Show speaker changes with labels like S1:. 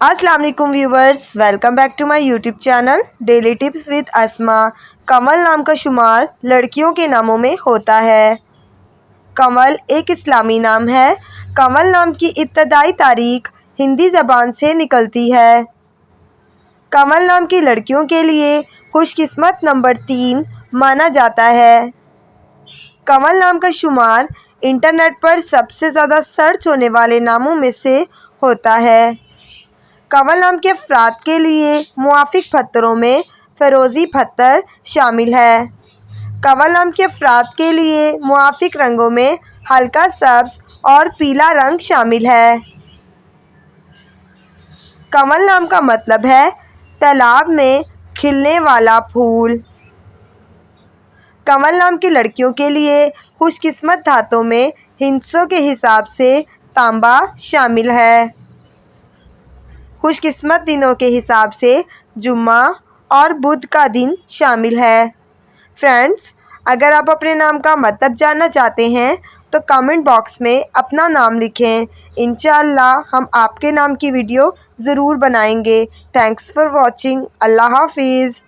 S1: अस्सलाम वालेकुम viewers, welcome back to my YouTube channel daily tips with Asma. कमल नाम का शुमार लड़कियों के नामों में होता है। कमल एक इस्लामी नाम है। कमल नाम की इब्तदाई तारीख हिंदी ज़बान से निकलती है। कमल नाम की लड़कियों के लिए खुशकिस्मत नंबर 3 माना जाता है। कमल नाम का शुमार इंटरनेट पर सबसे ज़्यादा सर्च होने वाले नामों में से होता है। कमल नाम के अफराद के लिए मुआफिक पत्थरों में फ़िरोज़ी पत्थर शामिल है। कमल नाम के अफराद के लिए मुआफिक रंगों में हल्का सब्ज़ और पीला रंग शामिल है। कमल नाम का मतलब है तालाब में खिलने वाला फूल। कमल नाम की लड़कियों के लिए खुशकिस्मत धातों में हिस्सों के हिसाब से तांबा शामिल है। खुशकिस्मत दिनों के हिसाब से जुम्मा और बुध का दिन शामिल है। फ्रेंड्स, अगर आप अपने नाम का मतलब जानना चाहते हैं तो कमेंट बॉक्स में अपना नाम लिखें। इंशाअल्लाह हम आपके नाम की वीडियो ज़रूर बनाएंगे। Thanks for watching. अल्लाह हाफिज़।